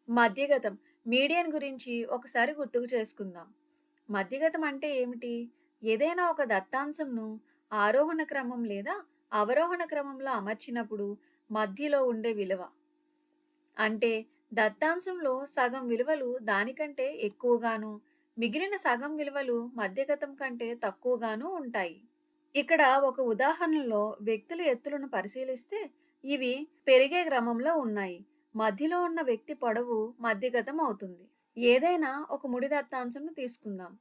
మధ్యగతం, median గురించి ఒకసారి గుర్తుకు చేసుకుందాం. మధ్యగతం అంటే ఏమిటి? ఏదైనా ఒక దత్తాంశంను ఆరోహణ క్రమం లేదా అవరోహణ క్రమంలో అమర్చినప్పుడు మధ్యలో ఉండే విలువ. అంటే దత్తాంశంలో సగం విలువలు దానికంటే ఎక్కువగాను, మిగిలిన సగం విలువలు మధ్యగతం కంటే తక్కువగాను ఉంటాయి. ఇక్కడ ఒక ఉదాహరణలో వ్యక్తుల ఎత్తులను పరిశీలిస్తే ఇవి పెరిగే క్రమంలో ఉన్నాయి. మధ్యలో ఉన్న వ్యక్తి పొడవు మధ్యగతం అవుతుంది. ఏదైనా ఒక ముడి దత్తాంశం తీసుకుందాం.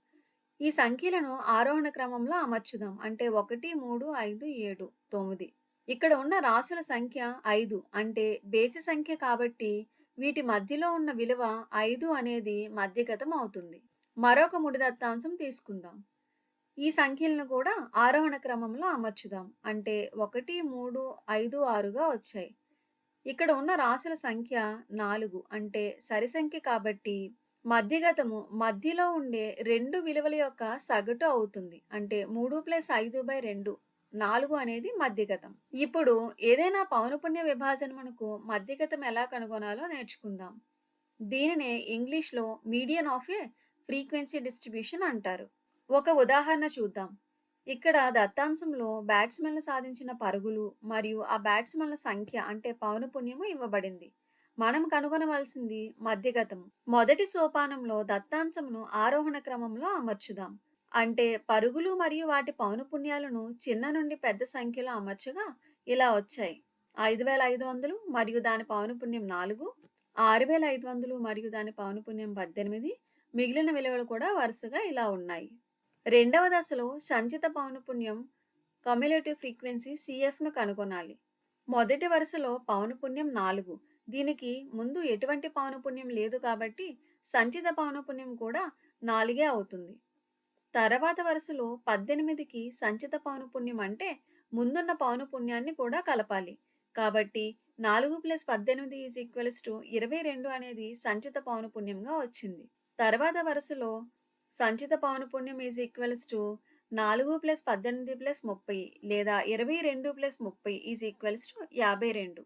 ఈ సంఖ్యలను ఆరోహణ క్రమంలో అమర్చుదాం. అంటే 1, 3, 5, 7, 9. ఇక్కడ ఉన్న రాసుల సంఖ్య 5 అంటే బేసి సంఖ్య కాబట్టి వీటి మధ్యలో ఉన్న విలువ 5 అనేది మధ్యగతం అవుతుంది. మరొక ముడి దత్తాంశం తీసుకుందాం. ఈ సంఖ్యలను కూడా ఆరోహణ క్రమంలో అమర్చుదాం. అంటే 1, 3, 5, 6గా వచ్చాయి. ఇక్కడ ఉన్న రాసుల సంఖ్య 4 అంటే సరి సంఖ్య కాబట్టి మధ్యగతము మధ్యలో ఉండే రెండు విలువల యొక్క సగటు అవుతుంది. అంటే 3+5/2 4 అనేది మధ్యగతం. ఇప్పుడు ఏదైనా పౌనపున్య విభాజనమునకు మధ్యగతం ఎలా కనుగొనాలో నేర్చుకుందాం. దీనినే ఇంగ్లీష్‌లో median of A frequency distribution అంటారు. ఒక ఉదాహరణ చూద్దాం. ఇక్కడ దత్తాంశంలో బ్యాట్స్‌మెన్‌లు సాధించిన పరుగులు మరియు ఆ బ్యాట్స్‌మెన్‌ల సంఖ్య అంటే పౌనపున్యము ఇవ్వబడింది. మనం కనుగొనవలసింది మధ్యగతము. మొదటి సోపానంలో దత్తాంశమును ఆరోహణ క్రమంలో అమర్చుదాం. అంటే పరుగులు మరియు వాటి పౌనపున్యాలను చిన్న నుండి పెద్ద సంఖ్యలో అమర్చగా ఇలా వచ్చాయి. 5,500 మరియు దాని పౌనపున్యం 4, 6,500 మరియు దాని పౌనపున్యం 18, మిగిలిన విలువలు కూడా వరుసగా ఇలా ఉన్నాయి. రెండవ దశలో సంచిత పౌనపున్యం కమ్యులేటివ్ ఫ్రీక్వెన్సీ CFను కనుగొనాలి. మొదటి వరుసలో పౌనపున్యం 4. దీనికి ముందు ఎటువంటి పౌనపున్యం లేదు కాబట్టి సంచిత పౌనపున్యం కూడా 4 అవుతుంది. తర్వాత వరుసలో 18కి సంచిత పౌనపున్యం అంటే ముందున్న పౌనపున్యాన్ని కూడా కలపాలి. కాబట్టి 4+18 22 అనేది సంచిత పౌనపున్యంగా వచ్చింది. తర్వాత వరుసలో సంచిత పౌనపున్యం 4+18+30 లేదా 22+30 52.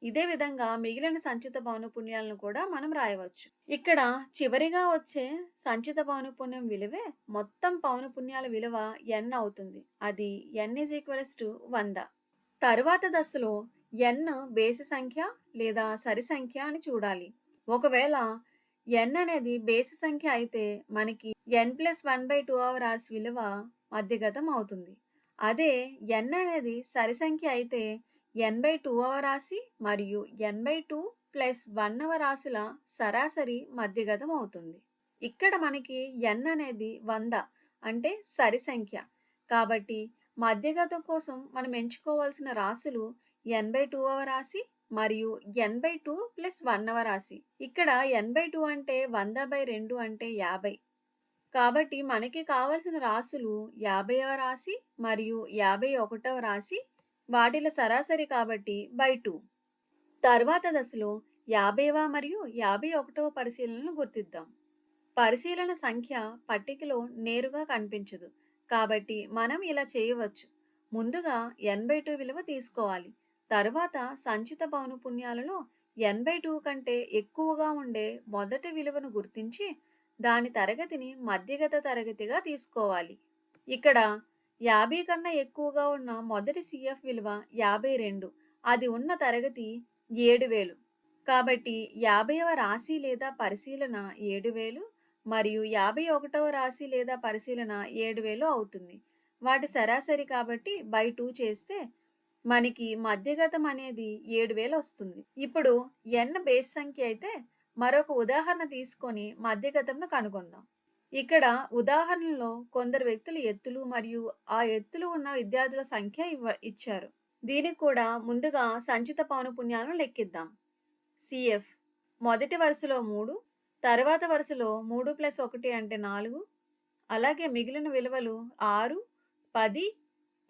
ఇదే విధంగా మిగిలిన సంచిత పౌనపున్యాలను కూడా మనం రాయవచ్చు. ఇక్కడ చివరిగా వచ్చే సంచిత పౌనపున్యం విలువే మొత్తం పౌనపున్యాల విలువ n అవుతుంది. అది n=100. తరువాత దశలో n బేసి సంఖ్య లేదా సరి సంఖ్య అని చూడాలి. ఒకవేళ n అనేది బేసి సంఖ్య అయితే మనకి n+1/2వ రాశి విలువ మధ్యగతం అవుతుంది. అదే n అనేది సరి సంఖ్య అయితే n/2వ రాశి మరియు n/2 ప్లస్ 1వ రాశుల సరాసరి మధ్యగతం అవుతుంది. ఇక్కడ మనకి n అనేది 100 అంటే సరి సంఖ్య. కాబట్టి మధ్యగతం కోసం మనం ఎంచుకోవాల్సిన రాశులు n/2వ రాశి మరియు n/2 ప్లస్ 1వ రాశి. ఇక్కడ n/2 అంటే 100/2 అంటే 50. కాబట్టి మనకి కావలసిన రాశులు 50వ రాశి మరియు 51వ రాశి. వాటిల సరాసరి కాబట్టి 2. తర్వాత దశలో 50వ మరియు 51వ పరిశీలనలను గుర్తిద్దాం. పరిశీలన సంఖ్య పట్టికలో నేరుగా కనిపించదు. కాబట్టి మనం ఇలా చేయవచ్చు. ముందుగా n/2 విలువ తీసుకోవాలి. తరువాత సంచిత పౌనపున్యాలలో n/2 కంటే ఎక్కువగా ఉండే మొదటి విలువను గుర్తించి దాని తరగతిని మధ్యగత తరగతిగా తీసుకోవాలి. ఇక్కడ 50 కన్నా ఎక్కువగా ఉన్న మొదటి CF విలువ 52. అది ఉన్న తరగతి 7000. కాబట్టి 50వ రాశి లేదా పరిశీలన 7000 మరియు 51వ రాశి లేదా పరిశీలన 7000 అవుతుంది. వాటి సరాసరి కాబట్టి 2 చేస్తే మనకి మధ్యగతం అనేది 7000 వస్తుంది. ఇప్పుడు n బేస్ సంఖ్య అయితే మరొక ఉదాహరణ తీసుకొని మధ్యగతంను కనుగొందాం. ఇక్కడ ఉదాహరణలో కొందరు వ్యక్తుల ఎత్తులు మరియు ఆ ఎత్తులు ఉన్న విద్యార్థుల సంఖ్య ఇచ్చారు. దీనికి కూడా ముందుగా సంచిత పౌనపున్యాలను లెక్కిద్దాం. CF మొదటి వరుసలో 3, తర్వాత వరుసలో 3+1 అంటే 4, అలాగే మిగిలిన విలువలు 6, 10,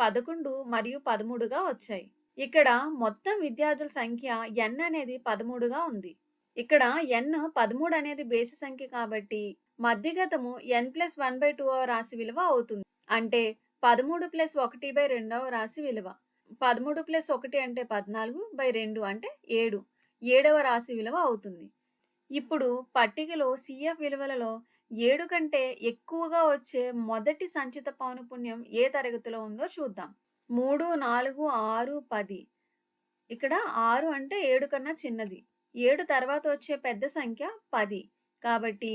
11 మరియు 13గా వచ్చాయి. ఇక్కడ మొత్తం విద్యార్థుల సంఖ్య n అనేది 13గా ఉంది. ఇక్కడ n 13 అనేది బేసి సంఖ్య కాబట్టి మధ్యగతము n+1/2వ రాశి విలువ అవుతుంది. అంటే 13+1/2వ రాశి విలువ. 13+1 అంటే 14/2 అంటే 7. 7వ రాశి విలువ అవుతుంది. ఇప్పుడు పట్టికలో సీఎఫ్ విలువలలో 7 కంటే ఎక్కువగా వచ్చే మొదటి సంచిత పౌనఃపున్యం ఏ తరగతిలో ఉందో చూద్దాం. 3, 4, 6, 10. ఇక్కడ 6 అంటే 7 కన్నా చిన్నది. 7 తర్వాత వచ్చే పెద్ద సంఖ్య 10. కాబట్టి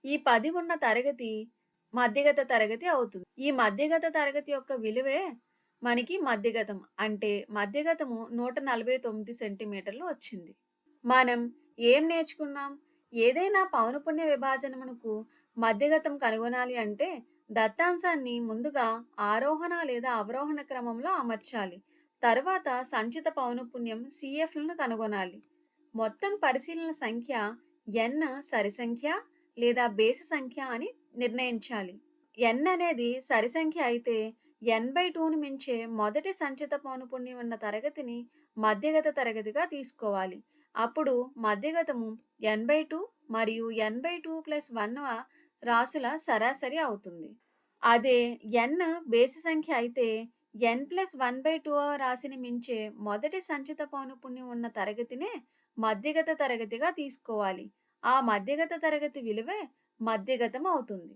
ఈ 10 ఉన్న తరగతి మధ్యగత తరగతి అవుతుంది. ఈ మధ్యగత తరగతి యొక్క విలువే మనకి మధ్యగతం. అంటే మధ్యగతము 149 సెంటీమీటర్లు వచ్చింది. మనం ఏం నేర్చుకున్నాం? ఏదైనా పౌనఃపున్య విభాజనమునకు మధ్యగతం కనుగొనాలి అంటే దత్తాంశాన్ని ముందుగా ఆరోహణ లేదా అవరోహణ క్రమంలో అమర్చాలి. తరువాత సంచిత పౌనఃపున్యం CFలను కనుగొనాలి. మొత్తం పరిశీలన సంఖ్య n సరి సంఖ్య లేదా బేసి సంఖ్య అని నిర్ణయించాలి. n అనేది సరి సంఖ్య అయితే n/2ని మించే మొదటి సంచిత పౌనఃపున్యం ఉన్న తరగతిని మధ్యగత తరగతిగా తీసుకోవాలి. అప్పుడు మధ్యగతము n/2 మరియు n/2+1వ రాశుల సరాసరి అవుతుంది. అదే n బేసి సంఖ్య అయితే n+1/2వ రాశిని మించే మొదటి సంచిత పౌనఃపున్యం ఉన్న తరగతినే మధ్యగత తరగతిగా తీసుకోవాలి. ఆ మధ్యగత తరగతి విలువే మధ్యగతం అవుతుంది.